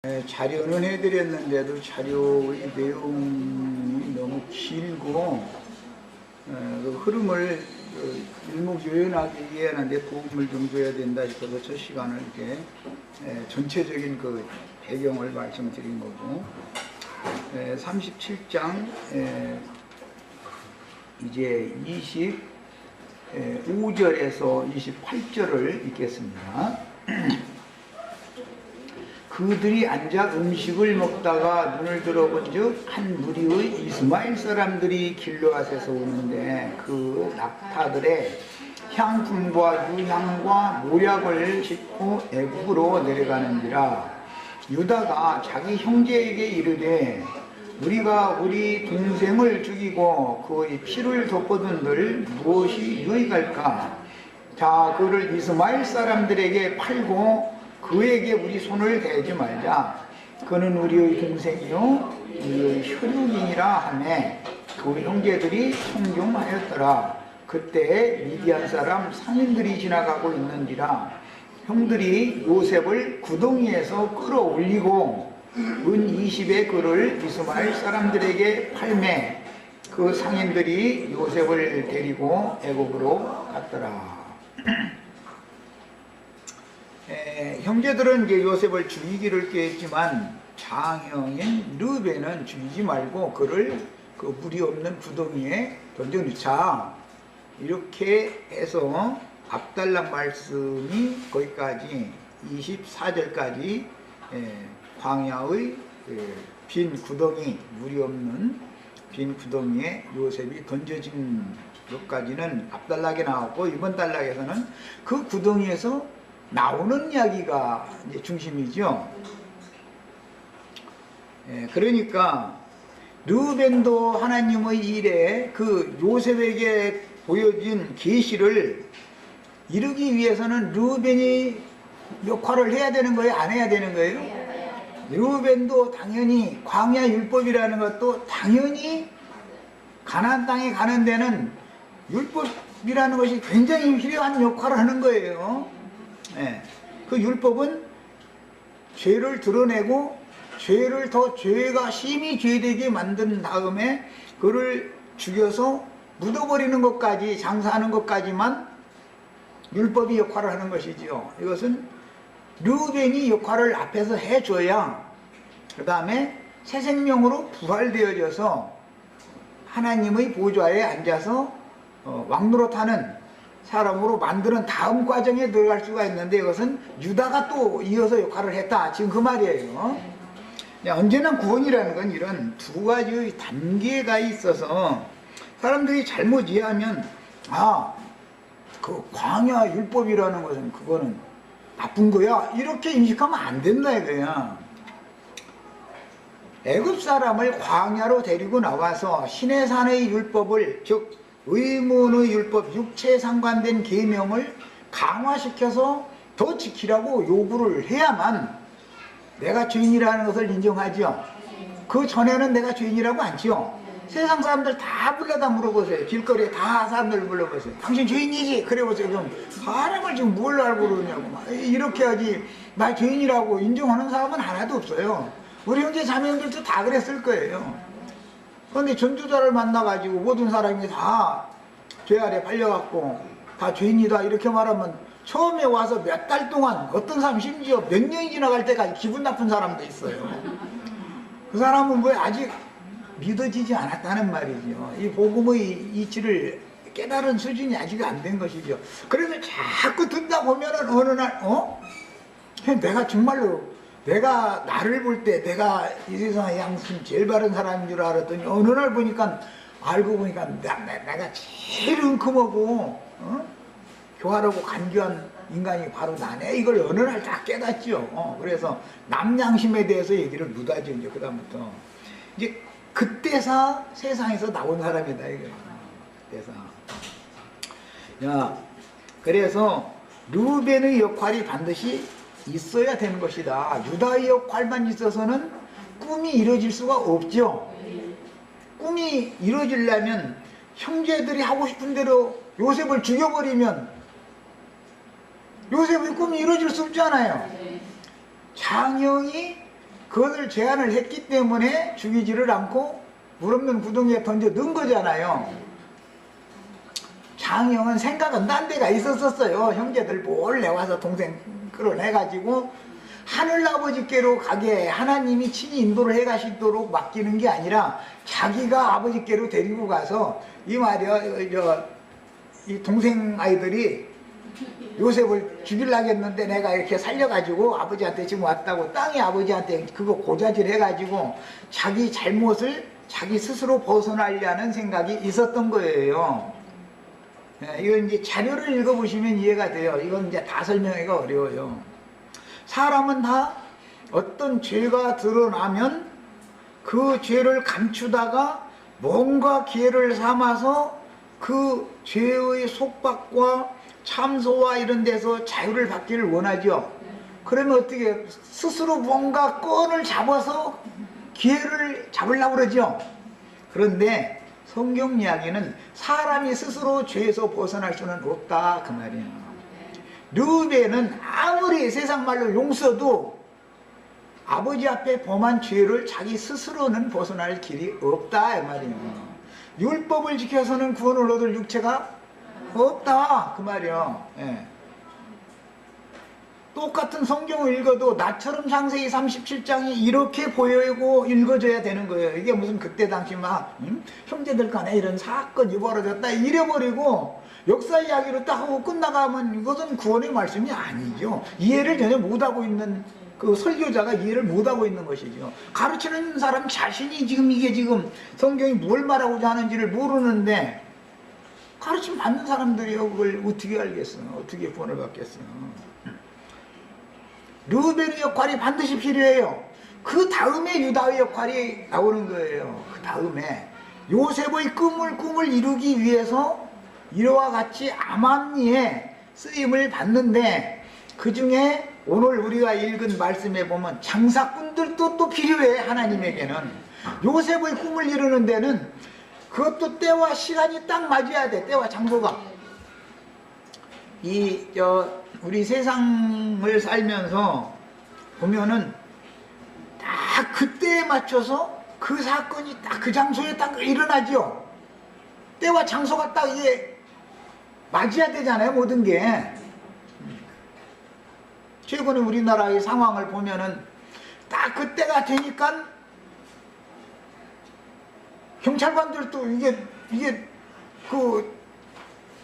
자료는 해드렸는데도 자료의 내용이 너무 길고 그 흐름을 일목요연하게 이해하는데 도움을 좀 줘야 된다 싶어서 첫 시간을 이렇게 전체적인 그 배경을 말씀드린 거고, 37장 이제 25절에서 28절을 읽겠습니다. 그들이 앉아 음식을 먹다가 눈을 들어본즉 한 무리의 이스마엘 사람들이 길르앗에서 오는데 그 낙타들의 향품과 유향과 모략을 싣고 애굽으로 내려가는지라. 유다가 자기 형제에게 이르되 우리가 우리 동생을 죽이고 그의 피를 덮어둔들 무엇이 유익할까? 자, 그를 이스마엘 사람들에게 팔고 그에게 우리 손을 대지 말자. 그는 우리의 동생이요 우리의 혈육이니라 하매 그 형제들이 청중하였더라. 그때 미디안 사람 상인들이 지나가고 있는지라. 형들이 요셉을 구덩이에서 끌어올리고 은 20의 그를 이스마엘 사람들에게 팔매 그 상인들이 요셉을 데리고 애굽으로 갔더라. 형제들은 이제 요셉을 죽이기를 꾀했지만 장형인 르벤은 죽이지 말고 그를 그 물이 없는 구덩이에 던져놓자. 이렇게 해서 압달람 말씀이 거기까지 24절까지 광야의 빈 구덩이, 물이 없는 빈 구덩이에 요셉이 던져진 것까지는 앞단락에 나왔고, 이번 단락에서는 그 구덩이에서 나오는 이야기가 이제 중심이죠. 그러니까 르벤도 하나님의 일에 그 요셉에게 보여진 계시를 이루기 위해서는 르벤이 역할을 해야 되는 거예요? 안 해야 되는 거예요? 르벤도 당연히 광야 율법이라는 것도 당연히 가나안 땅에 가는 데는 율법이라는 것이 굉장히 필요한 역할을 하는 거예요. 그 율법은 죄를 드러내고 죄를 더 죄가 심히 죄되게 만든 다음에 그를 죽여서 묻어버리는 것까지, 장사하는 것까지만 율법이 역할을 하는 것이지요. 이것은 르벤이 역할을 앞에서 해줘야 그 다음에 새 생명으로 부활되어져서 하나님의 보좌에 앉아서 왕노릇하는 사람으로 만드는 다음 과정에 들어갈 수가 있는데, 이것은 유다가 또 이어서 역할을 했다, 지금 그 말이에요. 언제나 구원이라는 건 이런 두 가지의 단계가 있어서 사람들이 잘못 이해하면 그 광야 율법이라는 것은 그거는 나쁜 거야, 이렇게 인식하면 안 된다 이거야. 애굽 사람을 광야로 데리고 나와서 시내산의 율법을, 즉 의문의 율법, 육체에 상관된 계명을 강화시켜서 더 지키라고 요구를 해야만 내가 죄인이라는 것을 인정하죠. 그 전에는 내가 죄인이라고 않지요. 세상 사람들 다 불러다 물어보세요. 길거리에 다 사람들 불러보세요. 당신 죄인이지? 그래 보세요. 그럼 사람을 지금 뭘 알고 그러냐고. 이렇게 하지, 나 죄인이라고 인정하는 사람은 하나도 없어요. 우리 형제 자매들도 다 그랬을 거예요. 그런데 전도자를 만나가지고 모든 사람이 다 죄 아래 팔려갖고 다 죄인이다 이렇게 말하면 처음에 와서 몇 달 동안, 어떤 사람 심지어 몇 년이 지나갈 때까지 기분 나쁜 사람도 있어요. 그 사람은 왜 아직 믿어지지 않았다는 말이죠. 이 복음의 이치를 깨달은 수준이 아직 안 된 것이죠. 그래서 자꾸 듣다 보면은 어느 날 내가 정말로 내가 나를 볼 때 내가 이 세상에 양심 제일 바른 사람인 줄 알았더니 어느 날 보니까, 알고 보니까 내가 제일 은큼하고 교활하고 간교한 인간이 바로 나네, 이걸 어느 날 다 깨닫죠. 그래서 남 양심에 대해서 얘기를 묻하죠. 이제 그다음부터 이제 그때서 세상에서 나온 사람이다 이거예요. 그때서. 그래서 르벤의 역할이 반드시 있어야 되는 것이다. 유다의 역할만 있어서는 꿈이 이루어질 수가 없죠. 꿈이 이루어지려면 형제들이 하고 싶은 대로 요셉을 죽여버리면 요셉의 꿈이 이루어질 수 없잖아요. 장형이 그것을 제안을 했기 때문에 죽이지를 않고 물 없는 구덩이에 던져 넣은 거잖아요. 장형은 생각은 딴 데가 있었어요. 형제들 몰래 와서 동생 끌어내가지고 하늘아버지께로 가게 하나님이 친히 인도를 해가시도록 맡기는 게 아니라 자기가 아버지께로 데리고 가서 이 말이야, 이 동생 아이들이 요셉을 죽이려고 했는데 내가 이렇게 살려가지고 아버지한테 지금 왔다고 땅이 아버지한테 그거 고자질 해가지고 자기 잘못을 자기 스스로 벗어나려는 생각이 있었던 거예요. 이건 이제 자료를 읽어보시면 이해가 돼요. 이건 이제 다 설명하기가 어려워요. 사람은 다 어떤 죄가 드러나면 그 죄를 감추다가 뭔가 기회를 삼아서 그 죄의 속박과 참소와 이런 데서 자유를 받기를 원하죠. 그러면 어떻게 스스로 뭔가 끈을 잡아서 기회를 잡으려고 그러죠. 그런데 성경 이야기는 사람이 스스로 죄에서 벗어날 수는 없다 그 말이에요. 르우벤은 아무리 세상 말로 용서도 아버지 앞에 범한 죄를 자기 스스로는 벗어날 길이 없다 이 말이에요. 율법을 지켜서는 구원을 얻을 육체가 없다 그 말이에요. 예. 똑같은 성경을 읽어도 나처럼 창세기 37장이 이렇게 보이고 읽어져야 되는 거예요. 이게 무슨 그때 당시 막 형제들 간에 이런 사건이 벌어졌다 이래버리고 역사 이야기로 딱 하고 끝나가면 이것은 구원의 말씀이 아니죠. 이해를 전혀 못하고 있는 그 설교자가 이해를 못하고 있는 것이죠. 가르치는 사람 자신이 지금 이게 지금 성경이 뭘 말하고자 하는지를 모르는데 가르침 받는 사람들이요 그걸 어떻게 알겠어요. 어떻게 구원을 받겠어요. 르우벤의 역할이 반드시 필요해요. 그 다음에 유다의 역할이 나오는 거예요. 그 다음에 요셉의 꿈을 이루기 위해서 이와 같이 아맘리에 쓰임을 받는데 그 중에 오늘 우리가 읽은 말씀에 보면 장사꾼들도 또 필요해. 하나님에게는 요셉의 꿈을 이루는 데는 그것도 때와 시간이 딱 맞아야 돼. 때와 장소가 우리 세상을 살면서 보면은 딱 그때에 맞춰서 그 사건이 딱 그 장소에 딱 일어나죠. 때와 장소가 딱 이게 맞아야 되잖아요. 모든 게. 최근에 우리나라의 상황을 보면은 딱 그때가 되니까 경찰관들도 이게 그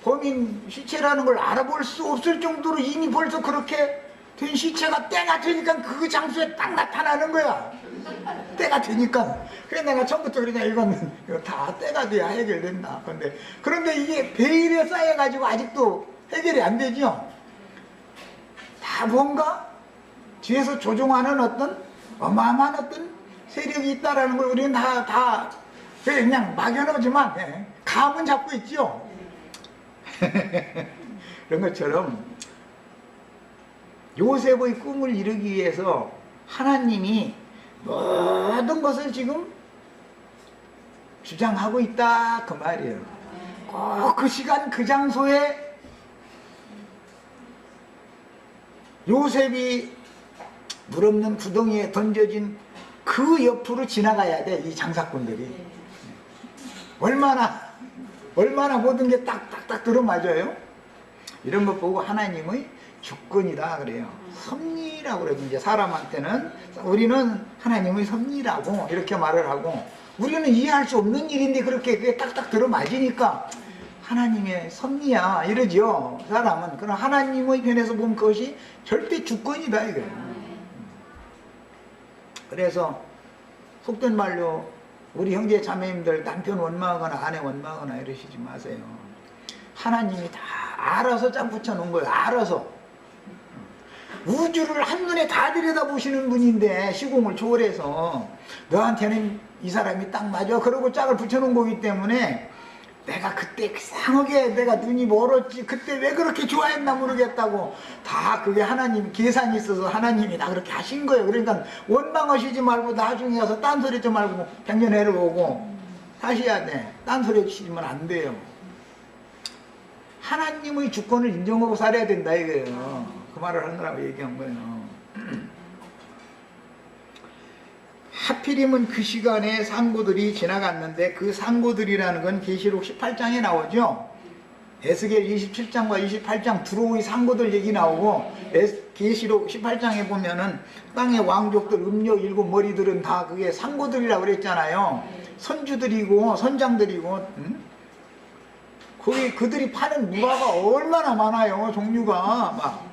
범인 시체라는 걸 알아볼 수 없을 정도로 이미 벌써 그렇게 된 시체가 때가 되니까 그 장소에 딱 나타나는 거야. 때가 되니까. 그래서 내가 처음부터 그냥 이거는 다 때가 돼야 해결된다. 그런데 이게 베일에 쌓여가지고 아직도 해결이 안 되죠. 다 뭔가 뒤에서 조종하는 어떤 어마어마한 어떤 세력이 있다라는 걸 우리는 다 그냥 막연하지만 감은 잡고 있죠. 그런 것처럼 요셉의 꿈을 이루기 위해서 하나님이 모든 것을 지금 주장하고 있다 그 말이에요. 꼭 그 시간 그 장소에 요셉이 물 없는 구덩이에 던져진 그 옆으로 지나가야 돼. 이 장사꾼들이 얼마나 모든 게 딱딱딱 들어맞아요. 이런 것 보고 하나님의 주권이다 그래요. 섭리라고 그래요. 이제 사람한테는 우리는 하나님의 섭리라고 이렇게 말을 하고 우리는 이해할 수 없는 일인데 그게 딱딱 들어맞으니까 하나님의 섭리야 이러죠. 사람은. 그럼 하나님의 편에서 보면 그것이 절대 주권이다 이거예요. 그래서 속된 말로 우리 형제 자매님들 남편 원망하거나 아내 원망하거나 이러시지 마세요. 하나님이 다 알아서 짝 붙여놓은 거예요. 알아서. 우주를 한눈에 다 들여다보시는 분인데 시공을 초월해서 너한테는 이 사람이 딱 맞아 그러고 짝을 붙여놓은 거기 때문에 내가 그때 이상하게 내가 눈이 멀었지 그때 왜 그렇게 좋아했나 모르겠다고 다 그게 하나님 계산이 있어서 하나님이 다 그렇게 하신 거예요. 그러니까 원망하시지 말고 나중에 와서 딴소리 좀 말고 백년해를 오고 사셔야 돼. 딴소리 하시면 안 돼요. 하나님의 주권을 인정하고 살아야 된다 이거예요. 그 말을 하느라고 얘기한 거예요. 하필이면 그 시간에 상고들이 지나갔는데 그 상고들이라는 건 계시록 18장에 나오죠. 에스겔 27장과 28장 두로의 상고들 얘기 나오고 계시록 18장에 보면은 땅의 왕족들 음력 7머리들은 다 그게 상고들이라고 그랬잖아요. 선주들이고 선장들이고 거기 그들이 파는 무화가 얼마나 많아요. 종류가 막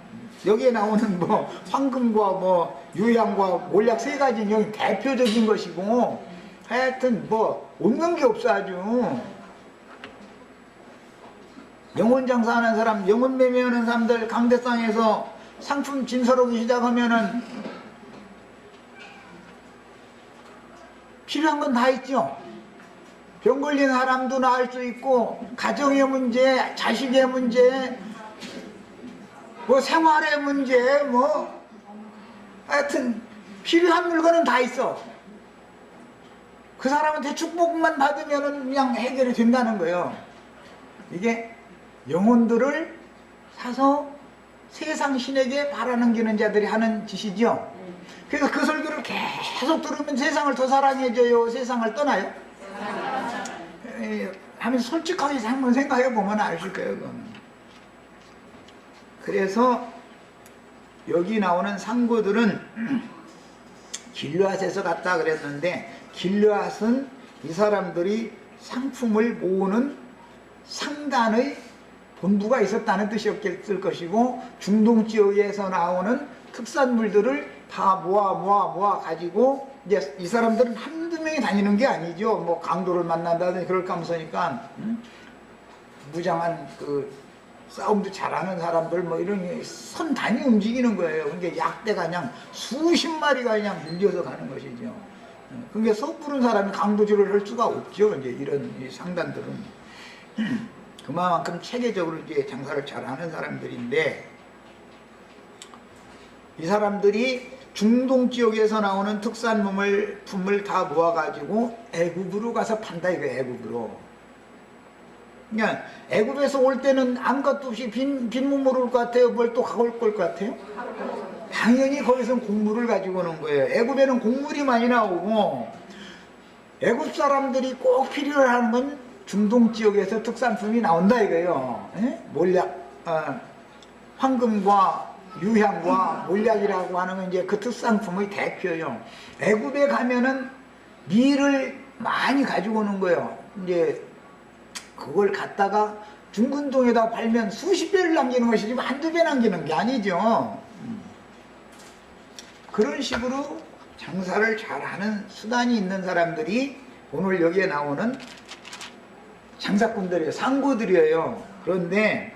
여기에 나오는 뭐 황금과 뭐 유향과 몰약 세 가지는 여기 대표적인 것이고 하여튼 뭐 없는 게 없어. 아주 영혼 장사하는 사람, 영혼 매매하는 사람들 강대상에서 상품 진설하기 시작하면은 필요한 건 다 있죠. 병 걸린 사람도 나을 수 있고 가정의 문제, 자식의 문제, 뭐 생활의 문제, 뭐 하여튼 필요한 물건은 다 있어. 그 사람한테 축복만 받으면 그냥 해결이 된다는 거예요. 이게 영혼들을 사서 세상 신에게 바라넘기는 자들이 하는 짓이죠. 그래서 그 설교를 계속 들으면 세상을 더 사랑해줘요, 세상을 떠나요? 하면서 솔직하게 한번 생각해 보면 아실 거예요. 그건. 그래서 여기 나오는 상고들은 길르앗에서 갔다 그랬는데, 길르앗은 이 사람들이 상품을 모으는 상단의 본부가 있었다는 뜻이었을 것이고, 중동 지역에서 나오는 특산물들을 다 모아 가지고, 이제 이 사람들은 한두 명이 다니는 게 아니죠. 뭐 강도를 만난다든지 그럴까 하면서니까 무장한 그 싸움도 잘하는 사람들 뭐 이런 게 선단이 움직이는 거예요. 그러니까 약대가 그냥 수십 마리가 그냥 밀려서 가는 것이죠. 그러니까 섣부른 사람이 강도질을 할 수가 없죠. 이제 이런 이 상단들은 그만큼 체계적으로 이제 장사를 잘하는 사람들인데, 이 사람들이 중동 지역에서 나오는 특산품을 다 모아가지고 애굽으로 가서 판다 이거예요. 애굽으로. 그러니까 애굽에서 올 때는 아무것도 없이 빈 몸으로 올 것 같아요? 뭘 또 가올 것 같아요? 당연히 거기서는 곡물을 가지고 오는 거예요. 애굽에는 곡물이 많이 나오고, 애굽 사람들이 꼭 필요로 하는 건 중동 지역에서 특산품이 나온다 이거예요. 몰약, 황금과 유향과 몰약이라고 하는 건 이제 그 특산품의 대표예요. 애굽에 가면은 밀을 많이 가지고 오는 거예요. 이제 그걸 갖다가 중근동에다 팔면 수십 배를 남기는 것이지 한두 배 남기는 게 아니죠. 그런 식으로 장사를 잘하는 수단이 있는 사람들이 오늘 여기에 나오는 장사꾼들이에요. 상고들이에요. 그런데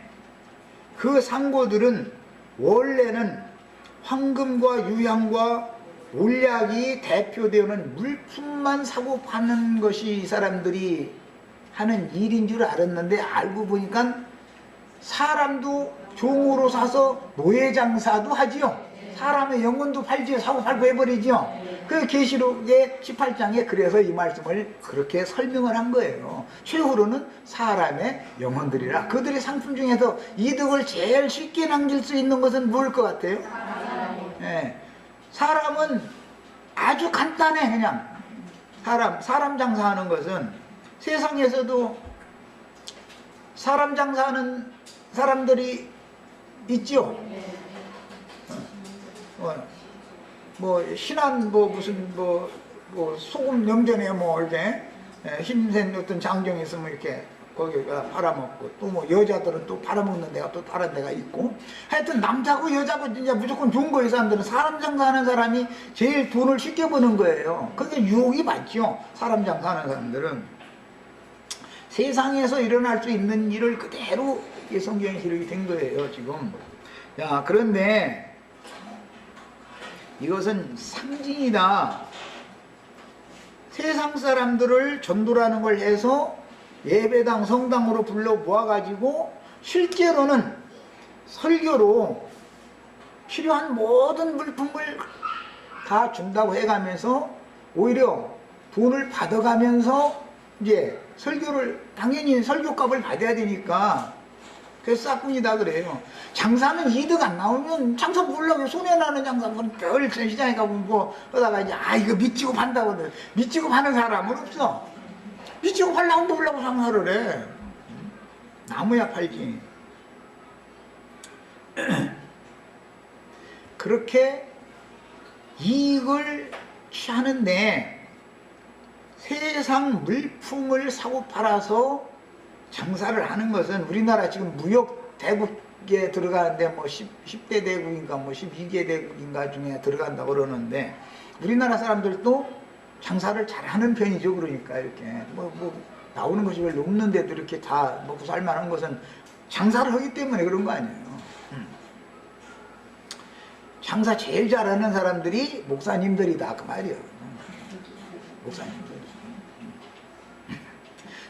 그 상고들은 원래는 황금과 유향과 몰약이 대표되는 물품만 사고 파는 것이 이 사람들이 하는 일인 줄 알았는데, 알고 보니까 사람도 종으로 사서 노예장사도 하지요. 사람의 영혼도 팔지요. 사고 팔고 해버리지요. 그 계시록의 18장에 그래서 이 말씀을 그렇게 설명을 한 거예요. 최후로는 사람의 영혼들이라. 그들의 상품 중에서 이득을 제일 쉽게 남길 수 있는 것은 뭘 것 같아요? 사람은 아주 간단해. 그냥 사람 장사하는 것은 세상에서도 사람 장사하는 사람들이 있죠. 뭐 신한 뭐 무슨 뭐 소금 염전에 뭐 이렇게 힘센 어떤 장정이 있으면 이렇게 거기가 팔아먹고, 또 뭐 여자들은 또 팔아먹는 데가 또 다른 데가 있고, 하여튼 남자고 여자고 진짜 무조건 좋은 거예요. 사람들은 사람 장사하는 사람이 제일 돈을 쉽게 버는 거예요. 그게 유혹이 많죠. 사람 장사하는 사람들은 세상에서 일어날 수 있는 일을 그대로 성경에 기록이 된 거예요 지금. 야, 그런데 이것은 상징이다. 세상 사람들을 전도라는 걸 해서 예배당, 성당으로 불러 모아가지고 실제로는 설교로 필요한 모든 물품을 다 준다고 해가면서 오히려 돈을 받아가면서 이제 설교를, 당연히 설교값을 받아야 되니까 그래서 싹군이다 그래요. 장사는 이득 안 나오면 장사 몰라고 손해나는 장사는 별 시장에 가면 뭐 하다가 이제 이거 미치고 판다고 그래. 미치고 파는 사람은 없어. 미치고 팔려고 몰라고 장사를 해. 나무야 팔지. 그렇게 이익을 취하는데 세상 물품을 사고 팔아서 장사를 하는 것은 우리나라 지금 무역 대국에 들어가는데 뭐 10대 대국인가 뭐 12개 대국인가 중에 들어간다고 그러는데 우리나라 사람들도 장사를 잘하는 편이죠. 그러니까 이렇게 뭐 나오는 것이 별로 없는데도 이렇게 다 먹고 살만한 것은 장사를 하기 때문에 그런 거 아니에요. 장사 제일 잘하는 사람들이 목사님들이다 그 말이에요. 목사님들.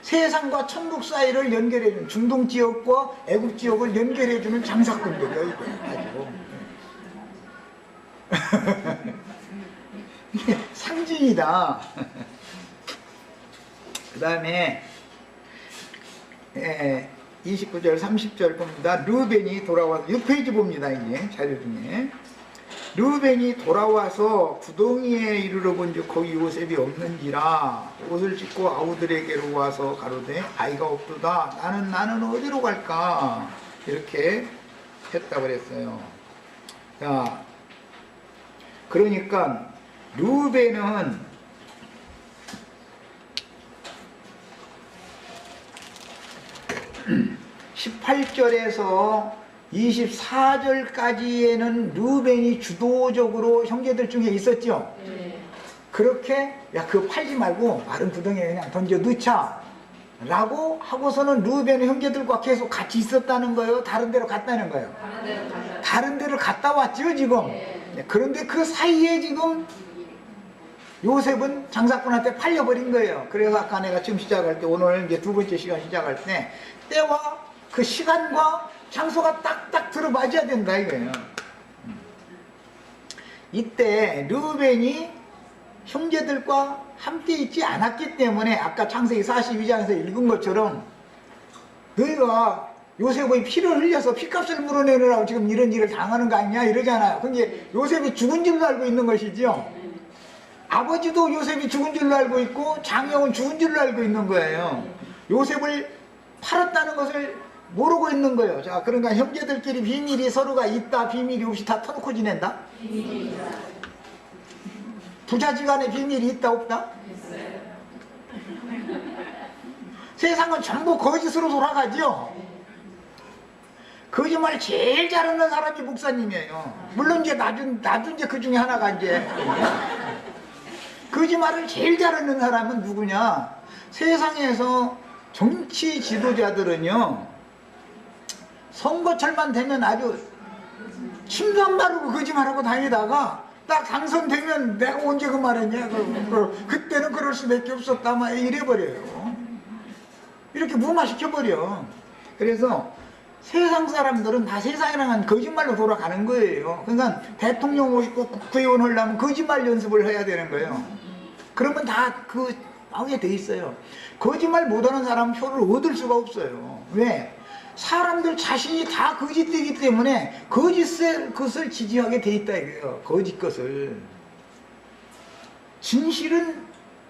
세상과 천국 사이를 연결해주는 중동 지역과 애국 지역을 연결해주는 장사꾼들이에요. 이게 상징이다. 그 다음에 29절 30절 봅니다. 르우벤이 돌아와서 6페이지 봅니다. 이제 자료 중에 르우벤이 돌아와서 구덩이에 이르러 본즉 거기 요셉이 없는지라 옷을 찢고 아우들에게로 와서 가로되 아이가 없도다. 나는 어디로 갈까? 이렇게 했다고 그랬어요. 자, 그러니까 르우벤은 18절에서 24절까지에는 르우벤이 주도적으로 형제들 중에 있었죠. 그렇게 야 그거 팔지 말고 마른 구덩이에 그냥 던져 넣자 라고 하고서는 르우벤의 형제들과 계속 같이 있었다는 거예요? 다른 데로 갔다는 거예요? 다른 데로 갔다 왔죠 지금. 그런데 그 사이에 지금 요셉은 장사꾼한테 팔려버린 거예요. 그래서 아까 내가 지금 시작할 때 오늘 이제 두 번째 시간 시작할 때 때와 그 시간과 장소가 딱딱 들어맞아야 된다 이거예요. 이때 르우벤이 형제들과 함께 있지 않았기 때문에 아까 창세기 42장에서 읽은 것처럼 너희가 요셉의 피를 흘려서 피값을 물어내느라고 지금 이런 일을 당하는 거 아니냐 이러잖아요. 근데 요셉이 죽은 줄로 알고 있는 것이죠. 아버지도 요셉이 죽은 줄로 알고 있고 장형은 죽은 줄로 알고 있는 거예요. 요셉을 팔았다는 것을 모르고 있는 거예요. 자, 그러니까 형제들끼리 비밀이 서로가 있다 비밀이 없이 다 터놓고 지낸다? 비밀이다. 부자지간에 비밀이 있다 없다? 있어요. 세상은 전부 거짓으로 돌아가죠. 거짓말 제일 잘하는 사람이 목사님이에요. 물론 이제 나도 이제 그 중에 하나가 이제 거짓말을 제일 잘하는 사람은 누구냐? 세상에서 정치 지도자들은요 선거철만 되면 아주 침도 안 바르고 거짓말하고 다니다가 딱 당선되면 내가 언제 그 말했냐 그때는 그럴 수밖에 없었다 막 이래버려요. 이렇게 무마시켜버려. 그래서 세상 사람들은 다 세상이랑은 거짓말로 돌아가는 거예요. 그러니까 대통령 오시고 국회의원 하려면 거짓말 연습을 해야 되는 거예요. 그러면 다 그 하게 돼 있어요. 거짓말 못하는 사람은 표를 얻을 수가 없어요. 왜? 사람들 자신이 다 거짓되기 때문에 것을 지지하게 돼 있다 이거예요. 거짓 것을. 진실은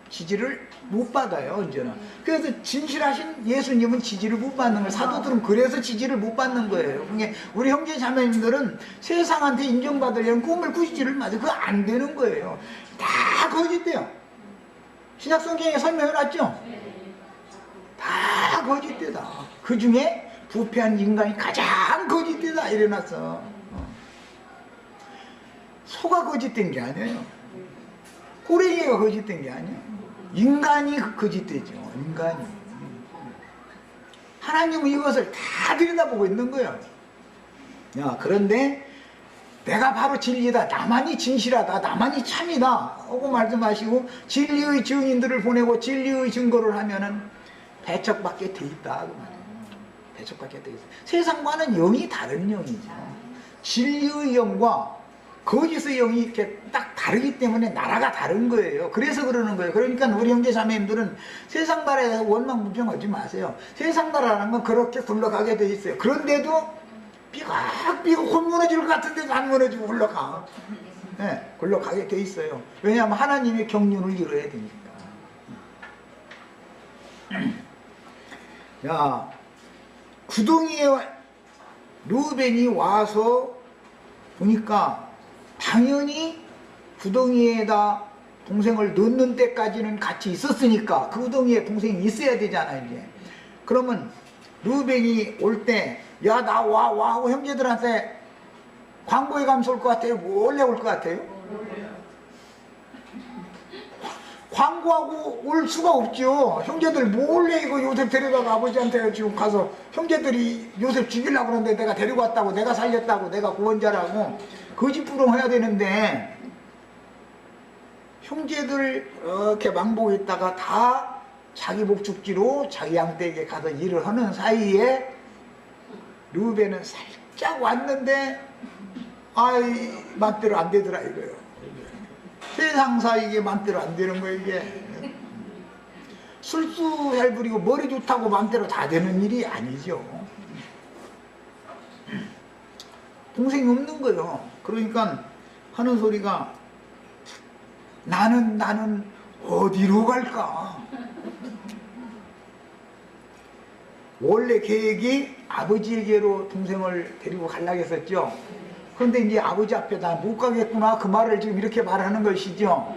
지지를 못 받아요. 언제나. 그래서 진실하신 예수님은 지지를 못 받는 거예요. 사도들은 그래서 지지를 못 받는 거예요. 그러니까 우리 형제 자매님들은 세상한테 인정받으려는 꿈을 꾸시지를 마세요. 그거 안 되는 거예요. 다 거짓돼요. 신약성경에 설명해놨죠? 다 거짓되다. 그 중에 부패한 인간이 가장 거짓되다 이래놨어. 소가 거짓된 게 아니에요. 호랭이가 거짓된 게 아니에요. 인간이 거짓되죠. 인간이. 하나님은 이것을 다 들여다보고 있는 거예요. 야, 그런데 내가 바로 진리다. 나만이 진실하다. 나만이 참이다. 하고 말씀하시고 진리의 증인들을 보내고 진리의 증거를 하면은 배척받게 돼 있다. 그 말이에요. 배척받게 돼 있어요. 세상과는 영이 다른 영이죠. 진리의 영과 거짓의 영이 이렇게 딱 다르기 때문에 나라가 다른 거예요. 그래서 그러는 거예요. 그러니까 우리 형제 자매님들은 세상 나라에 대해서 원망불평하지 마세요. 세상 나라라는 건 그렇게 굴러가게 돼 있어요. 그런데도 삐걱삐걱 혼 무너질 것 같은데도 안 무너지고 굴러가. 네, 굴러가게 돼 있어요. 왜냐하면 하나님의 경륜을 이뤄야 되니까. 야, 구덩이에 르우벤이 와서 보니까 당연히 구덩이에다 동생을 넣는 때까지는 같이 있었으니까 그 구덩이에 동생이 있어야 되잖아요. 이제 그러면 르우벤이 올 때 야 나 와 하고 형제들한테 광고에 가면서 올 것 같아요? 몰래 올 것 같아요? 광고하고 올 수가 없죠. 형제들 몰래 이거 요셉 데려다가 아버지한테 지금 가서 형제들이 요셉 죽이려고 그러는데 내가 데리고 왔다고, 내가 살렸다고, 내가 구원자라고 거짓부렁 해야 되는데, 형제들 이렇게 망보고 있다가 다 자기 목축지로 자기 양떼에게 가서 일을 하는 사이에 르우벤은 살짝 왔는데 아이 맘대로 안 되더라 이거요. 세상사 이게 맘대로 안 되는 거예요. 이게 술수 잘 부리고 머리 좋다고 맘대로 다 되는 일이 아니죠. 동생이 없는 거예요. 그러니까 하는 소리가 나는 어디로 갈까? 원래 계획이 아버지에게로 동생을 데리고 가려고 했었죠. 그런데 이제 아버지 앞에 나 못 가겠구나 그 말을 지금 이렇게 말하는 것이죠.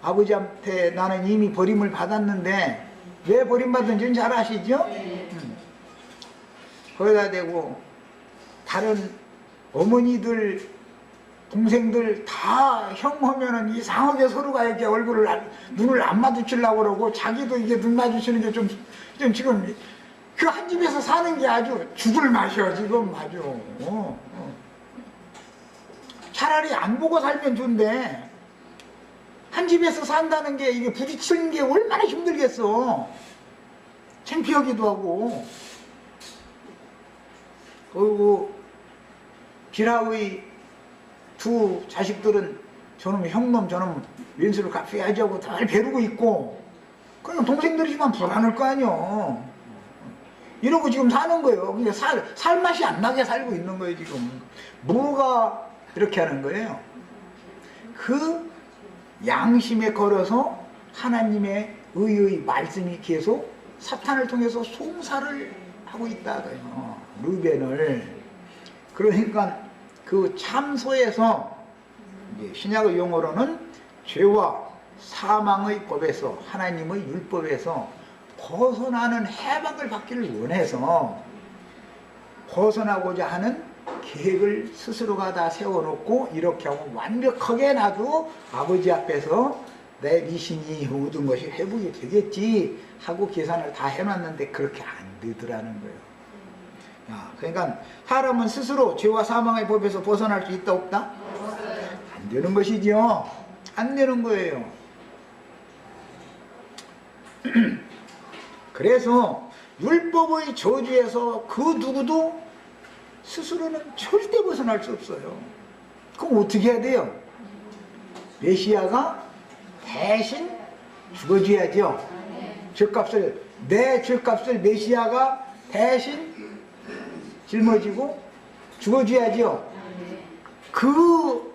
아버지한테 나는 이미 버림을 받았는데 왜 버림받은지는 잘 아시죠? 거기다 대고 다른 어머니들 동생들 다 형 하면은 이상하게 서로가 이렇게 눈을 안 마주치려고 그러고 자기도 이게 눈 마주치는 게 좀 지금 그 한 집에서 사는 게 아주 죽을 맛이야 지금 아주. 차라리 안 보고 살면 좋은데 한 집에서 산다는 게 이게 부딪히는 게 얼마나 힘들겠어. 창피하기도 하고. 그리고 비라의 두 자식들은 저놈 형놈 저놈 왼수를 갚아야지 하고 다 배르고 있고, 그냥 동생들이지만 불안할 거 아니요. 이러고 지금 사는 거예요. 근데 살 맛이 안 나게 살고 있는 거예요 지금. 뭐가 이렇게 하는 거예요? 그 양심에 걸어서 하나님의 의의 말씀이 계속 사탄을 통해서 송사를 하고 있다고요. 르우벤을. 그러니까 그 참소에서 이제 신약의 용어로는 죄와 사망의 법에서, 하나님의 율법에서 벗어나는 해방을 받기를 원해서 벗어나고자 하는 계획을 스스로가 다 세워놓고 이렇게 하면 완벽하게 나도 아버지 앞에서 내 미신이 모든 것이 회복이 되겠지 하고 계산을 다 해놨는데 그렇게 안 되더라는 거예요. 그러니까 사람은 스스로 죄와 사망의 법에서 벗어날 수 있다 없다? 안 되는 것이죠. 안 되는 거예요. 그래서 율법의 저주에서 그 누구도 스스로는 절대 벗어날 수 없어요. 그럼 어떻게 해야 돼요? 메시아가 대신 죽어줘야죠. 내 죄값을 메시아가 대신 짊어지고 죽어줘야죠. 그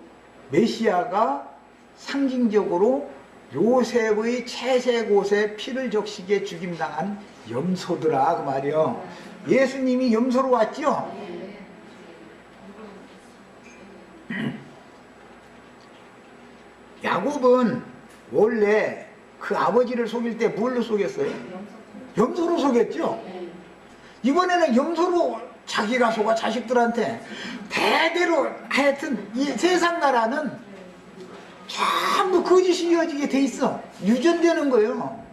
메시아가 상징적으로 요셉의 채색옷에 피를 적시게 죽임당한 염소더라 그 말이요. 예수님이 염소로 왔죠. 야곱은 원래 그 아버지를 속일 때 뭘로 속였어요? 염소로 속였죠. 이번에는 염소로 자기가 속아 자식들한테 대대로. 하여튼 이 세상 나라는 전부 거짓이 이어지게 돼 있어. 유전되는 거예요.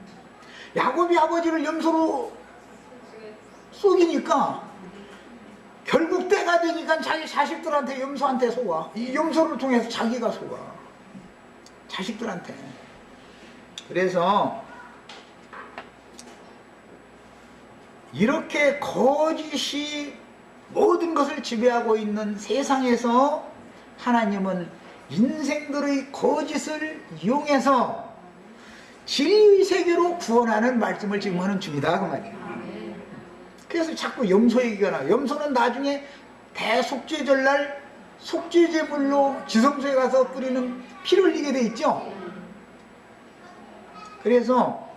야곱이 아버지를 염소로 속이니까 결국 때가 되니까 자기 자식들한테 염소한테 속아. 이 염소를 통해서 자기가 속아 자식들한테. 그래서 이렇게 거짓이 모든 것을 지배하고 있는 세상에서 하나님은 인생들의 거짓을 이용해서 진리의 세계로 구원하는 말씀을 지금 하는 중이다 그 말이에요. 그래서 자꾸 염소 얘기가 나와요. 염소는 나중에 대속죄절날 속죄제물로 지성소에 가서 뿌리는 피를 흘리게 돼 있죠. 그래서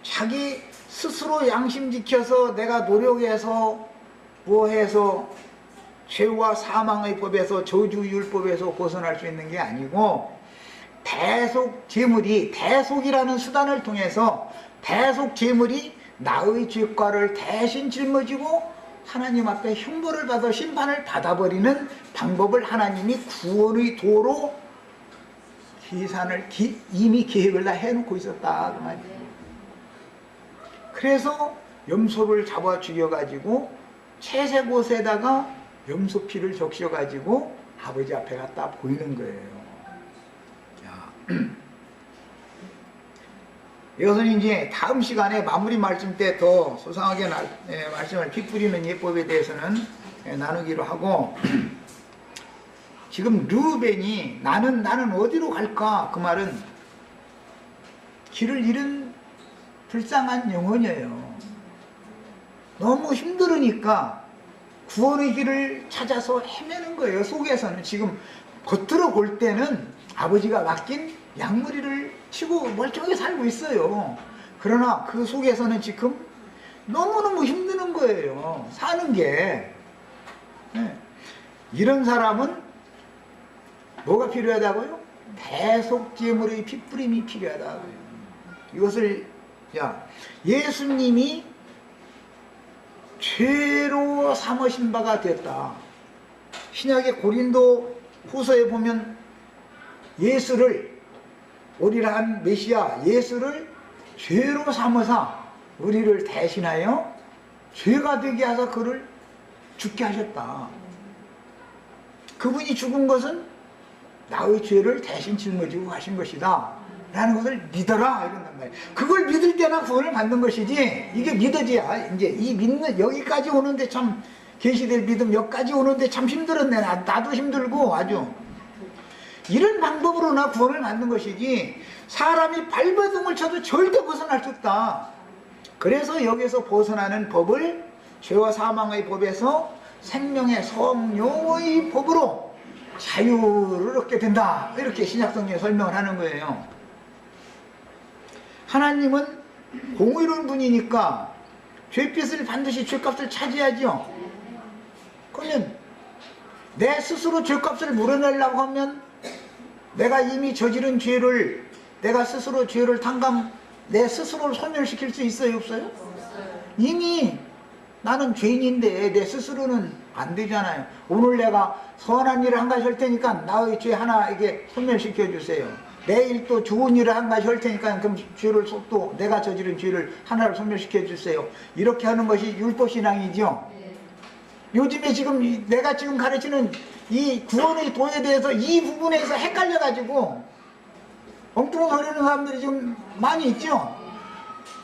자기 스스로 양심 지켜서 내가 노력해서 뭐해서 죄와 사망의 법에서 저주율법에서 벗어날 수 있는 게 아니고 대속제물이 대속이라는 수단을 통해서 대속제물이 나의 죄과를 대신 짊어지고 하나님 앞에 형벌을 받아 심판을 받아버리는 방법을 하나님이 구원의 도로 이미 계획을 다 해놓고 있었다 그 말이에요. 그래서 염소를 잡아 죽여가지고 채색옷에다가 염소 피를 적셔가지고 아버지 앞에 갖다 보이는 거예요. 이것은 이제 다음 시간에 마무리 말씀 때 더 소상하게 말씀을 피 뿌리는 예법에 대해서는 나누기로 하고, 지금 르우벤이 나는 어디로 갈까 그 말은 길을 잃은 불쌍한 영혼이에요. 너무 힘들으니까 구원의 길을 찾아서 헤매는 거예요. 속에서는 지금 겉으로 볼 때는 아버지가 맡긴 양무리를 치고 멀쩡하게 살고 있어요. 그러나 그 속에서는 지금 너무너무 힘드는 거예요. 사는 게. 이런 사람은 뭐가 필요하다고요? 대속제물의 핏부림이 필요하다고요. 이것을 예수님이 죄로 삼으신 바가 됐다. 신약의 고린도 후서에 보면 예수를, 우리를 한 메시아 예수를 죄로 삼으사 우리를 대신하여 죄가 되게 하사 그를 죽게 하셨다. 그분이 죽은 것은 나의 죄를 대신 짊어지고 가신 것이다 라는 것을 믿어라 이런단 말이에요. 그걸 믿을 때나 구원을 받는 것이지, 이게 믿어져야 이제 이 믿는, 여기까지 오는데 참 계시될 믿음 여기까지 오는데 참 힘들었네. 나도 힘들고 아주 이런 방법으로나 구원을 받는 것이지, 사람이 발버둥을 쳐도 절대 벗어날 수 없다. 그래서 여기서 벗어나는 법을 죄와 사망의 법에서 생명의 성령의 법으로 자유를 얻게 된다, 이렇게 신약성경에 설명을 하는 거예요. 하나님은 공의로운 분이니까 죄빚을 반드시 죄값을 차지하죠. 그러면 내 스스로 죄값을 물어내려고 하면 내가 이미 저지른 죄를, 내가 스스로 죄를 내 스스로를 소멸시킬 수 있어요, 없어요? 이미 나는 죄인인데 내 스스로는 안 되잖아요. 오늘 내가 선한 일을 한 가지 할 테니까 나의 죄 하나에게 소멸시켜 주세요. 내일 또 좋은 일을 한 가지 할 테니까 그럼 죄를 또 내가 저지른 죄를 하나를 소멸시켜 주세요. 이렇게 하는 것이 율법신앙이죠. 요즘에 지금 내가 지금 가르치는 이 구원의 도에 대해서 이 부분에서 헷갈려가지고 엉뚱거리는 사람들이 지금 많이 있죠.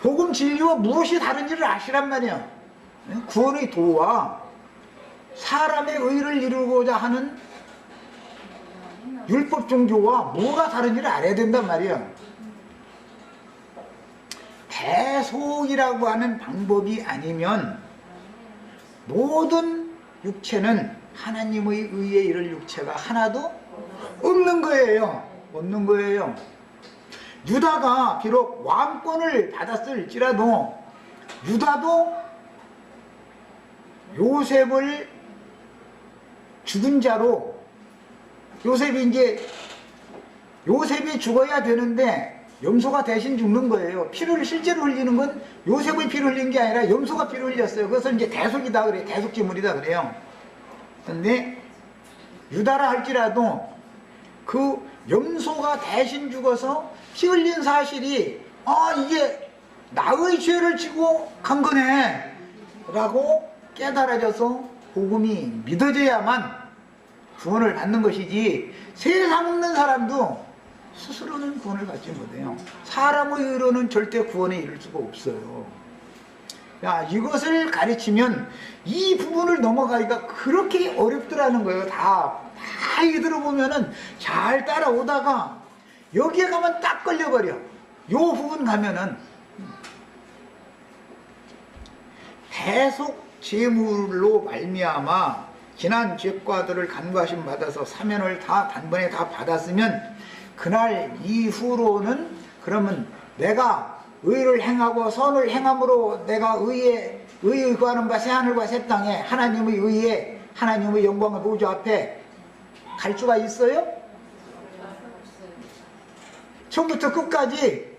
복음 진리와 무엇이 다른지를 아시란 말이에요. 구원의 도와 사람의 의를 이루고자 하는 율법 종교와 뭐가 다른지를 알아야 된단 말이에요. 대속이라고 하는 방법이 아니면 모든 육체는 하나님의 의에 이를 육체가 하나도 없는 거예요. 없는 거예요. 유다가 비록 왕권을 받았을지라도 유다도 요셉을 죽은 자로, 요셉이 죽어야 되는데 염소가 대신 죽는 거예요. 피를 실제로 흘리는 건 요셉의 피를 흘린 게 아니라 염소가 피를 흘렸어요. 그것은 이제 대속이다 그래요. 대속제물이다 그래요. 근데 유다라 할지라도 그 염소가 대신 죽어서 피 흘린 사실이 이게 나의 죄를 지고 간 거네 라고 깨달아져서 복음이 믿어져야만 구원을 받는 것이지, 세상 없는 사람도 스스로는 구원을 받지 못해요. 사람의 의로는 절대 구원에 이를 수가 없어요. 이것을 가르치면 이 부분을 넘어가기가 그렇게 어렵더라는 거예요. 다 가만히 들어보면은 잘 따라오다가 여기에 가면 딱 걸려버려. 요 부분 가면은 대속 재물로 말미암아 지난 죄과들을 간과심 받아서 사면을 다 단번에 다 받았으면 그날 이후로는 그러면 내가 의를 행하고 선을 행함으로 내가 의에 구하는 바 새하늘과 새 땅에 하나님의 의에 하나님의 영광의 보좌 앞에 갈 수가 있어요? 처음부터 끝까지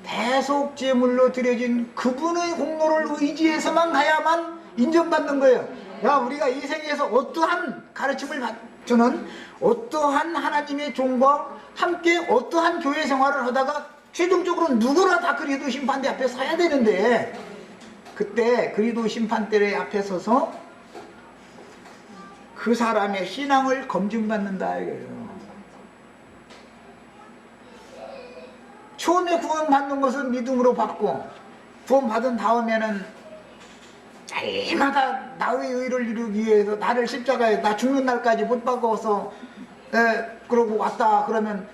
대속 제물로 드려진 그분의 공로를 의지해서만 가야만 인정받는 거예요. 야, 우리가 이 세계에서 어떠한 가르침을 받주는 어떠한 하나님의 종과 함께 어떠한 교회 생활을 하다가 최종적으로 누구나 다 그리스도 심판대 앞에 서야 되는데, 그때 그리스도 심판대 앞에 서서 그 사람의 신앙을 검증받는다 이거예요. 처음에 구원받는 것은 믿음으로 받고, 구원받은 다음에는 날마다 나의 의를 이루기 위해서 나를 십자가에 나 죽는 날까지 못 박아서 그러고 왔다 그러면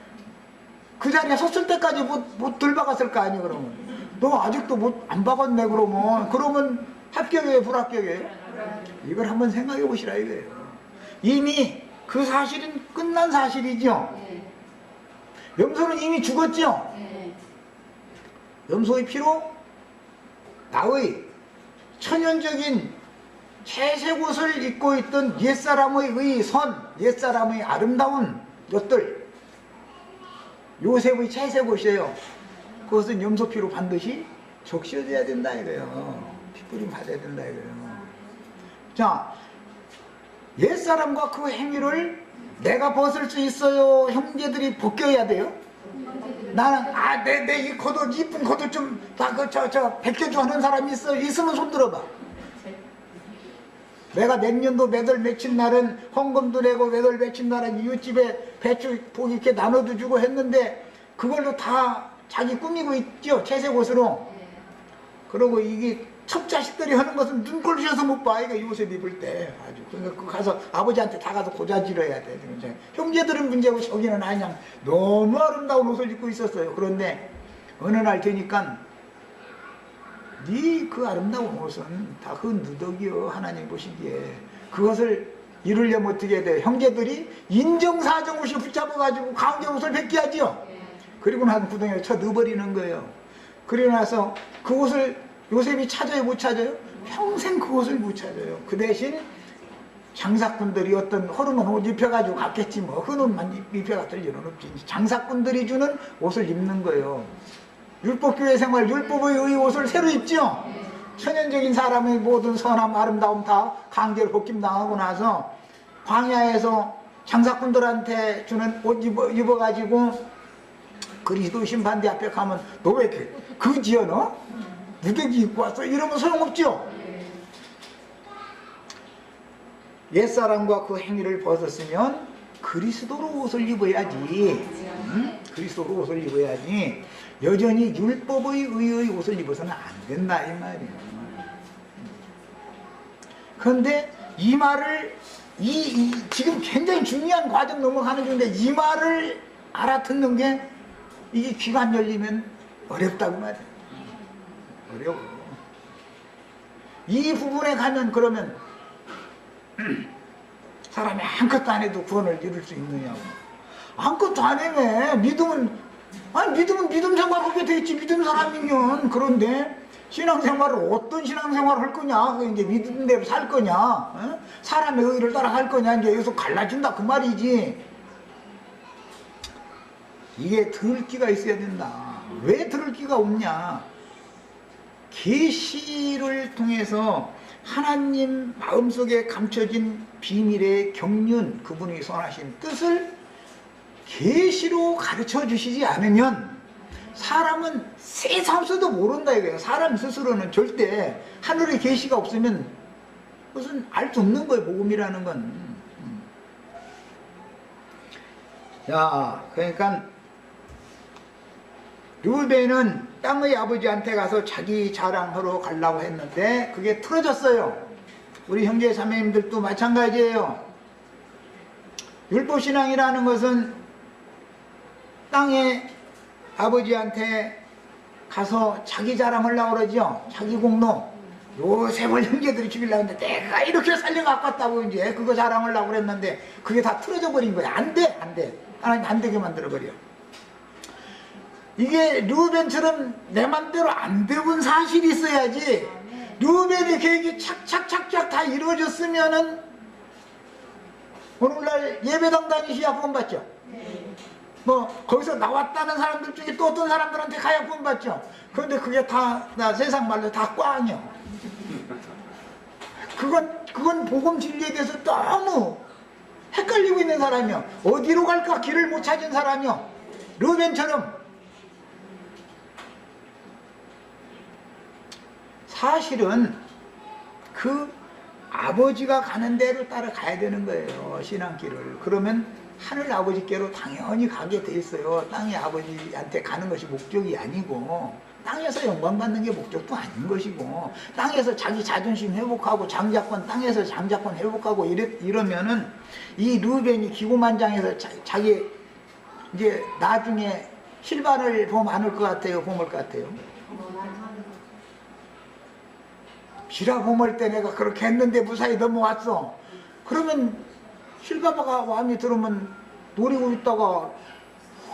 그 자리에 섰을 때까지 못 들박았을 거 아니에요. 그러면 너 아직도 안 박았네. 그러면 합격이에요, 불합격이에요? 이걸 한번 생각해 보시라 이거예요. 이미 그 사실은 끝난 사실이죠. 염소는 이미 죽었죠. 염소의 피로 나의 천연적인 채색 옷을 입고 있던 옛사람의 선, 옛사람의 아름다운 것들, 요셉의 채색 옷이에요. 그것은 염소피로 반드시 적셔져야 된다 이거예요. 피뿌림 받아야 된다 이거예요. 자, 옛사람과 그 행위를 내가 벗을 수 있어요? 형제들이 벗겨야 돼요? 나는 내 이 겉옷 이쁜 겉옷 좀 다 벗겨줘 하는 사람이 있으면 손 들어봐. 내가 몇 년도 몇월 며칠 날은 헌금도 내고 몇월 며칠 날은 이웃집에 배추 복 이렇게 나눠도 주고 했는데 그걸로 다 자기 꾸미고 있죠, 채색 옷으로. 그러고 이게 첫 자식들이 하는 것은 눈꼴 주셔서 못 봐. 이거 요셉 입을 때 아주. 그러니까 그 가서 아버지한테 다 가서 고자질러야 돼. 형제들은 문제고 저기는 그냥 너무 아름다운 옷을 입고 있었어요. 그런데 어느 날 되니까 네 그 아름다운 옷은 다 그 누더기요. 하나님 보시기에 그것을 이루려면 어떻게 해야 돼? 형제들이 인정사정 없이 붙잡아가지고 가운데 옷을 벗겨야지요. 그리고 난 구덩이에 쳐 넣어버리는 거예요. 그리고 나서 그 옷을 요셉이 찾아요, 못 찾아요? 평생 그 옷을 못 찾아요. 그 대신 장사꾼들이 어떤 허름한 옷 입혀가지고 갔겠지 뭐. 그 옷만 입혀갔을 일은 없지. 장사꾼들이 주는 옷을 입는 거예요. 율법교회 생활, 율법의 옷을 새로 입죠. 천연적인 사람의 모든 선함, 아름다움 다 강제로 벗김당하고 나서 광야에서 장사꾼들한테 주는 옷 입어가지고 그리스도 심판대 앞에 가면 너 왜 이렇게 그지요 너? 누더기 입고 왔어? 이러면 소용없죠. 옛사람과 그 행위를 벗었으면 그리스도로 옷을 입어야지. 그리스도로 옷을 입어야지. 여전히 율법의 의의 옷을 입어서는 안 된다 이 말이에요. 그런데 이 말을 지금 굉장히 중요한 과정 넘어가는 중인데 이 말을 알아듣는 게 이게 귀가 안 열리면 어렵다고 말이에요. 어려워. 이 부분에 가면 그러면 사람이 아무것도 안 해도 구원을 이룰 수 있느냐고. 아무것도 안 해매. 믿음은 믿음 생활하게 돼 있지. 믿음 사람이면. 그런데 신앙생활을 어떤 신앙생활을 할 거냐? 이제 믿음대로 살 거냐? 어? 사람의 의를 따라 갈 거냐? 이제 여기서 갈라진다 그 말이지. 이게 들을 기가 있어야 된다. 왜 들을 기가 없냐? 계시를 통해서 하나님 마음속에 감춰진 비밀의 경륜, 그분이 선하신 뜻을 계시로 가르쳐 주시지 않으면 사람은 세상에서도 모른다 이거예요. 사람 스스로는 절대 하늘의 계시가 없으면 그것은 알 수 없는 거예요. 복음이라는 건. 자, 그러니까 르우벤은 땅의 아버지한테 가서 자기 자랑하러 가려고 했는데 그게 틀어졌어요. 우리 형제 자매님들도 마찬가지예요. 율법신앙이라는 것은 땅에 아버지한테 가서 자기 자랑하려고 그러죠. 자기 공로. 요셉을 형제들이 죽이려고 했는데 내가 이렇게 살려갖고 왔다고 이제 그거 자랑하려고 그랬는데 그게 다 틀어져 버린 거야. 안 돼, 안 돼. 하나님 안 되게 만들어버려. 이게 르우벤처럼 내 맘대로 안 되는 사실이 있어야지. 르우벤의 계획이 착착착착 다 이루어졌으면은 오늘날 예배당 다니시야 구원 받죠. 뭐 거기서 나왔다는 사람들 중에 또 어떤 사람들한테 가야 구원 받죠. 그런데 그게 다 세상 말로 다 꽝이요. 그건 복음 진리에 대해서 너무 헷갈리고 있는 사람이요. 어디로 갈까 길을 못 찾은 사람이요. 르우벤처럼. 사실은 그 아버지가 가는 대로 따라가야 되는 거예요. 신앙길을. 그러면 하늘 아버지께로 당연히 가게 돼 있어요. 땅의 아버지한테 가는 것이 목적이 아니고 땅에서 영광 받는 게 목적도 아닌 것이고 땅에서 자기 자존심 회복하고 장자권 땅에서 장자권 회복하고 이러면은 이 르우벤이 기고만장해서 자기 이제 나중에 실반을 보면 안 올 것 같아요? 봄 올 것 같아요? 비라 봄을 때 내가 그렇게 했는데 무사히 넘어왔어. 그러면 실바바가 마음에 들으면 노리고 있다가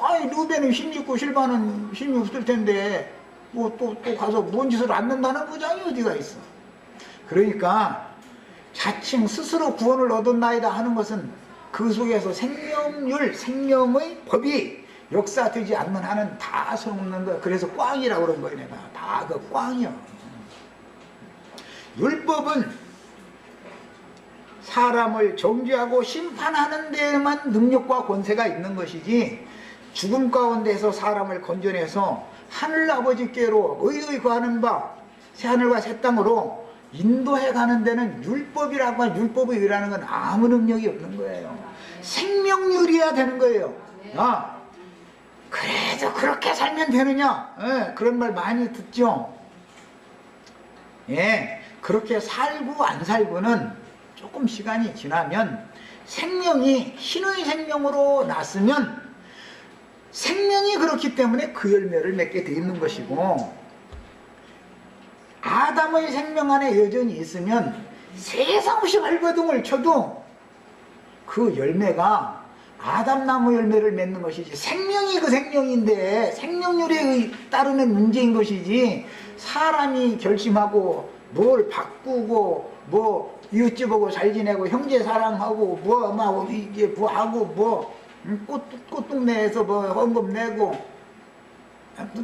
아이 르우벤은 힘이 있고 실바는 힘이 없을 텐데 뭐 또 가서 뭔 짓을 않는다는 보장이 어디가 있어. 그러니까 자칭 스스로 구원을 얻었나이다 하는 것은 그 속에서 생명률, 생명의 법이 역사되지 않는 한은 다 소용없는 거야. 그래서 꽝이라고 그런 거야. 내가 다 그 꽝이야. 율법은 사람을 정죄하고 심판하는 데에만 능력과 권세가 있는 것이지 죽음 가운데서 사람을 건져내서 하늘아버지께로 의의 구하는 바 새하늘과 새 땅으로 인도해 가는 데는 율법이라고 하는 율법의 의라는 건 아무 능력이 없는 거예요. 생명률이어야 되는 거예요. 그래도 그렇게 살면 되느냐? 그런 말 많이 듣죠. 예, 그렇게 살고 안 살고는 조금 시간이 지나면 생명이 신의 생명으로 났으면 생명이 그렇기 때문에 그 열매를 맺게 돼 있는 것이고 아담의 생명 안에 여전히 있으면 세상 없이 발버둥을 쳐도 그 열매가 아담나무 열매를 맺는 것이지 생명이 그 생명인데 생명률에 따르는 문제인 것이지 사람이 결심하고 뭘 바꾸고 뭐 이웃집 보고 잘 지내고 형제 사랑하고 뭐 막 이게 뭐 하고 뭐 꽃동네에서 뭐 헌금 내고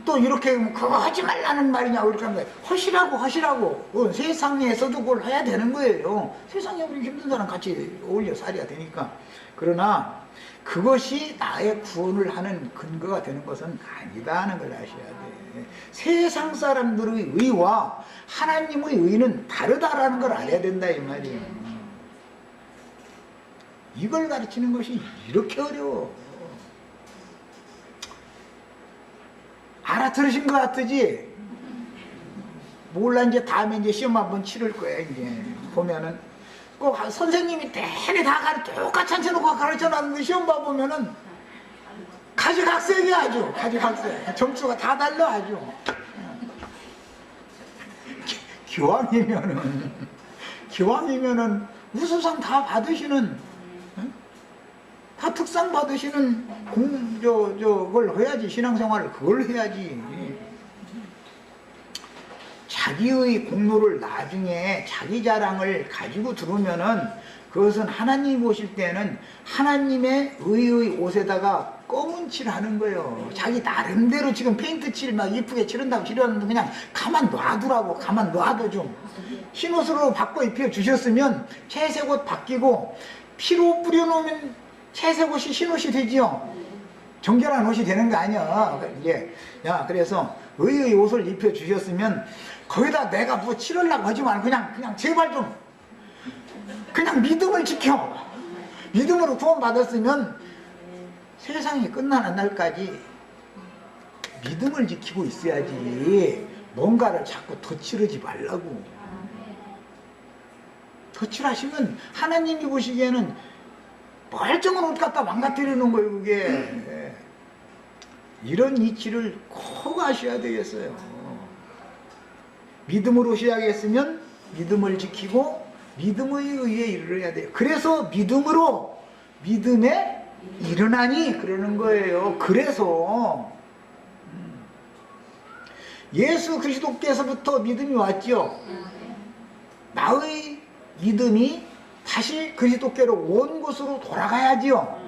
또 이렇게 그거 하지 말라는 말이냐고 이렇게 하면 허시라고 세상에서도 그걸 해야 되는 거예요. 세상에 우리 힘든 사람 같이 어울려 살아야 되니까. 그러나 그것이 나의 구원을 하는 근거가 되는 것은 아니다는 걸 아셔야 돼. 세상 사람들의 의와 하나님의 의는 다르다라는 걸 알아야 된다 이 말이에요. 이걸 가르치는 것이 이렇게 어려워. 알아들으신 것 같으지? 몰라. 이제 다음에 이제 시험 한번 치를 거야. 이제 보면은 꼭 선생님이 대리 다 똑같이 앉혀놓고 가르쳐놨는데 시험 봐보면은 가지각색이야. 아주 가지각색. 점수가 다 달라. 아주 기왕이면은 우수상 다 받으시는 다 특상 받으시는 그걸 해야지. 신앙생활을 그걸 해야지. 자기의 공로를 나중에 자기 자랑을 가지고 들어오면은 그것은 하나님이 보실 때는 하나님의 의의 옷에다가 검은 칠 하는 거예요. 자기 나름대로 지금 페인트 칠 막 이쁘게 칠한다고 칠하는데 그냥 가만 놔두라고. 가만 놔둬 좀. 흰옷으로 바꿔 입혀 주셨으면 채색 옷 바뀌고 피로 뿌려놓으면 채색 옷이 흰옷이 되지요. 정결한 옷이 되는 거 아니야. 이제 그래서 의의 옷을 입혀 주셨으면 거기다 내가 뭐 칠하려고 하지 말고 그냥 제발 좀 그냥 믿음을 지켜. 믿음으로 구원 받았으면 세상이 끝나는 날까지 믿음을 지키고 있어야지. 뭔가를 자꾸 덧칠하지 말라고. 덧칠하시면 하나님이 보시기에는 멀쩡한 옷 갖다 망가뜨리는 거예요, 그게. 이런 이치를 꼭 아셔야 되겠어요. 믿음으로 시작했으면 믿음을 지키고 믿음의 의에 이르러야 돼요. 그래서 믿음으로 믿음에 일어나니 그러는 거예요. 그래서 예수 그리스도께서부터 믿음이 왔죠. 나의 믿음이 다시 그리스도께로 온 곳으로 돌아가야지요.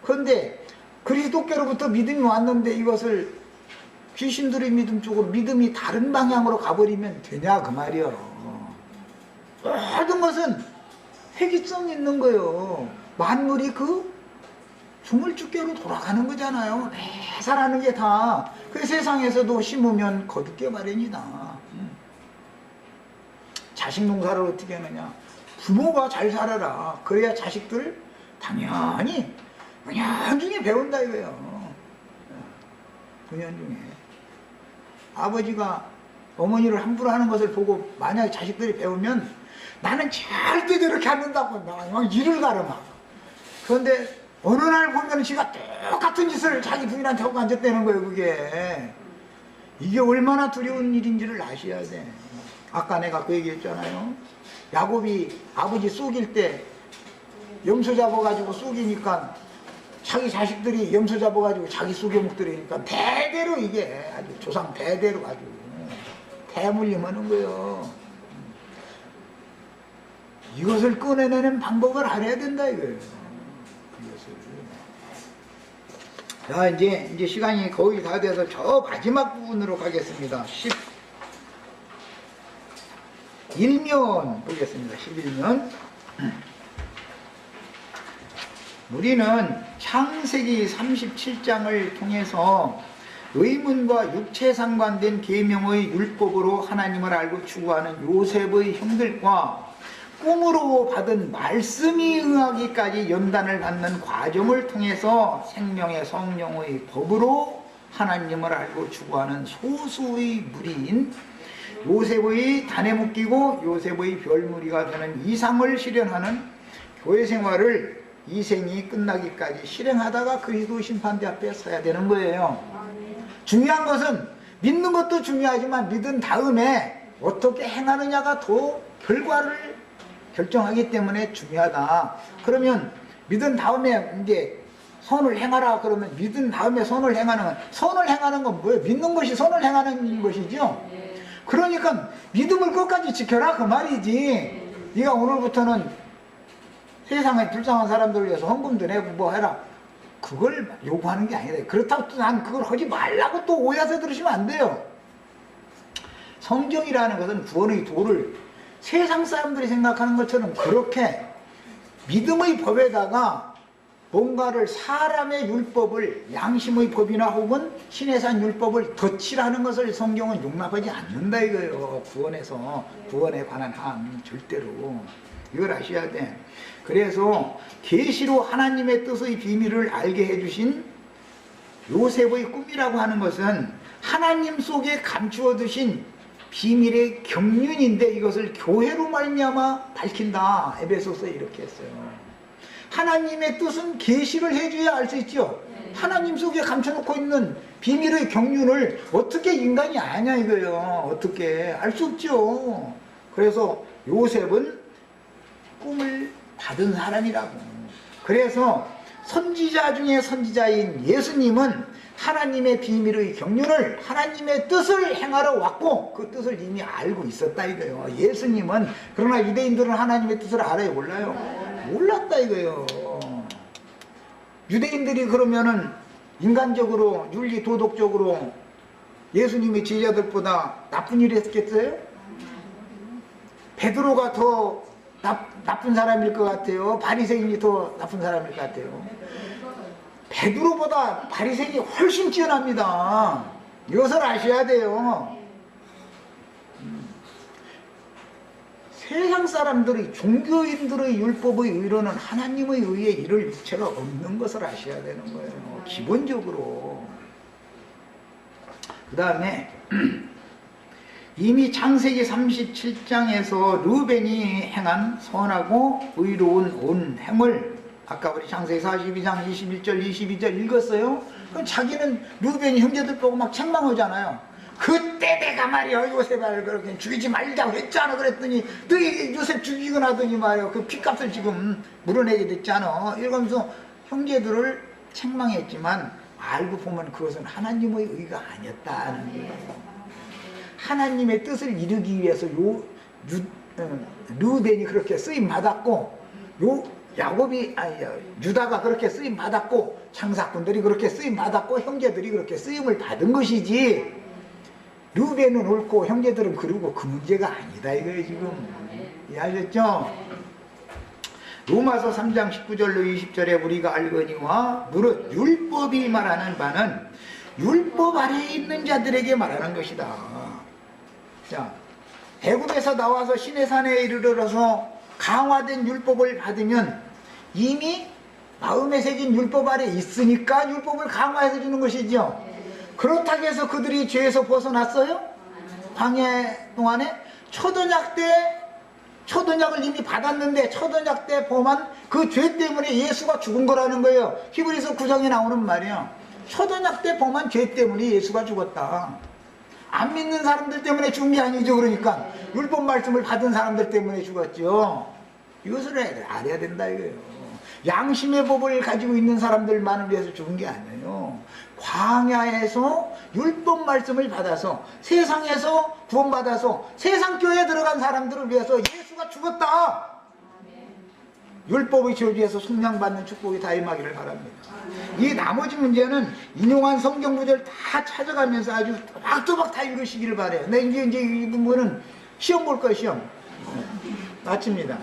그런데 그리스도께로부터 믿음이 왔는데 이것을 귀신들의 믿음 쪽으로 믿음이 다른 방향으로 가버리면 되냐 그 말이요. 모든 것은 회귀성 있는 거예요. 만물이 그 주물주께로 돌아가는 거잖아요. 매사라는 게 다. 그 세상에서도 심으면 거두게 마련이다. 자식 농사를 어떻게 하느냐. 부모가 잘 살아라. 그래야 자식들 당연히 은연중에 배운다 이거예요. 은연중에. 아버지가 어머니를 함부로 하는 것을 보고 만약에 자식들이 배우면 나는 절대 저렇게 안 된다고 막 이를 가르마. 그런데 어느 날 보면 지가 똑같은 짓을 자기 부인한테 하고 앉았다는 거예요. 그게 이게 얼마나 두려운 일인지를 아셔야 돼. 아까 내가 그 얘기했잖아요. 야곱이 아버지 쏘길 때 염소 잡아가지고 쏘기니까 자기 자식들이 염소 잡아가지고 자기 쏘겨 먹더라니까 대대로 이게 아주 조상 대대로 아주 대물림하는 거예요. 이것을 꺼내내는 방법을 알아야 된다 이거예요. 이것을. 자 이제 시간이 거의 다 돼서 저 마지막 부분으로 가겠습니다. 11면 보겠습니다. 11면 우리는 창세기 37장을 통해서 의문과 육체 상관된 계명의 율법으로 하나님을 알고 추구하는 요셉의 형들과 꿈으로 받은 말씀이 응하기까지 연단을 받는 과정을 통해서 생명의 성령의 법으로 하나님을 알고 추구하는 소수의 무리인 요셉의 단에 묶이고 요셉의 별무리가 되는 이상을 실현하는 교회 생활을 이 생이 끝나기까지 실행하다가 그리스도 심판대 앞에 서야 되는 거예요. 중요한 것은 믿는 것도 중요하지만 믿은 다음에 어떻게 행하느냐가 더 결과를 결정하기 때문에 중요하다. 그러면 믿은 다음에 이제 선을 행하라 그러면 믿은 다음에 선을 행하는 건 뭐예요? 믿는 것이 선을 행하는 것이죠. 그러니까 믿음을 끝까지 지켜라 그 말이지. 네가 오늘부터는 세상에 불쌍한 사람들을 위해서 헌금도 내고 뭐 해라 그걸 요구하는 게 아니다. 그렇다고 또 난 그걸 하지 말라고 또 오해해서 들으시면 안 돼요. 성경이라는 것은 구원의 도를 세상 사람들이 생각하는 것처럼 그렇게 믿음의 법에다가 뭔가를 사람의 율법을 양심의 법이나 혹은 신의 산 율법을 덧칠하는 것을 성경은 용납하지 않는다 이거예요. 구원에 관한 한 절대로 이걸 아셔야 돼. 그래서 계시로 하나님의 뜻의 비밀을 알게 해주신 요셉의 꿈이라고 하는 것은 하나님 속에 감추어 두신 비밀의 경륜인데 이것을 교회로 말미암아 밝힌다. 에베소서에 이렇게 했어요. 하나님의 뜻은 계시를 해줘야 알 수 있죠. 하나님 속에 감춰놓고 있는 비밀의 경륜을 어떻게 인간이 아냐 이거예요. 어떻게 알 수 없죠. 그래서 요셉은 꿈을 받은 사람이라고. 그래서 선지자 중에 선지자인 예수님은 하나님의 비밀의 경륜을 하나님의 뜻을 행하러 왔고 그 뜻을 이미 알고 있었다 이거예요. 예수님은. 그러나 유대인들은 하나님의 뜻을 알아요 몰라요? 몰랐다 이거예요. 유대인들이 그러면은 인간적으로 윤리 도덕적으로 예수님의 제자들보다 나쁜 일을 했겠어요? 베드로가 더 나쁜 사람일 것 같아요? 바리새인이 더 나쁜 사람일 것 같아요? 베드로보다 바리새인이 훨씬 뛰어납니다. 이것을 아셔야 돼요. 세상 사람들이 종교인들의 율법의 의로는 하나님의 의에 이를 육체가 없는 것을 아셔야 되는 거예요. 기본적으로. 그 다음에 이미 창세기 37장에서 르벤이 행한 선하고 의로운 온 행을 아까 우리 창세기 42장 21절 22절 읽었어요? 그럼 자기는 루벤이 형제들 보고 막 책망하잖아요. 그때 내가 말이야 요셉을 그렇게 죽이지 말자고 했잖아. 그랬더니 너희 요셉 죽이고 나더니 말이야 그 피값을 지금 물어내게 됐잖아. 이러면서 형제들을 책망했지만 알고 보면 그것은 하나님의 의가 아니었다는 거예요. 하나님의 뜻을 이루기 위해서 르벤이 그렇게 쓰임 받았고 유다가 그렇게 쓰임 받았고 장사꾼들이 그렇게 쓰임 받았고 형제들이 그렇게 쓰임을 받은 것이지 르벤은 옳고 형제들은 그러고 그 문제가 아니다 이거예요 지금. 이해하셨죠? 로마서 3장 19절로 20절에 우리가 알거니와 무릇 율법이 말하는 바는 율법 아래에 있는 자들에게 말하는 것이다. 자, 애굽에서 나와서 시내산에 이르러서 강화된 율법을 받으면 이미 마음에 새긴 율법 아래 있으니까 율법을 강화해서 주는 것이죠. 그렇다고 해서 그들이 죄에서 벗어났어요? 광야 동안에 초도약 때 초도약을 이미 받았는데 초도약 때 범한 그 죄 때문에 예수가 죽은 거라는 거예요. 히브리서 9장에 나오는 말이에요. 초도약 때 범한 죄 때문에 예수가 죽었다. 안 믿는 사람들 때문에 죽은 게 아니죠. 그러니까 율법 말씀을 받은 사람들 때문에 죽었죠. 이것을 알아야 된다 이거예요. 양심의 법을 가지고 있는 사람들만을 위해서 죽은 게 아니에요. 광야에서 율법 말씀을 받아서 세상에서 구원받아서 세상 교회에 들어간 사람들을 위해서 예수가 죽었다. 율법의 저주에서 속량받는 축복이 다 임하기를 바랍니다. 이 나머지 문제는 인용한 성경 구절 다 찾아가면서 아주 또박또박 다 읽으시기를 바래요. 네, 이제 이 부분은 시험 볼 거예요. 시험. 마칩니다.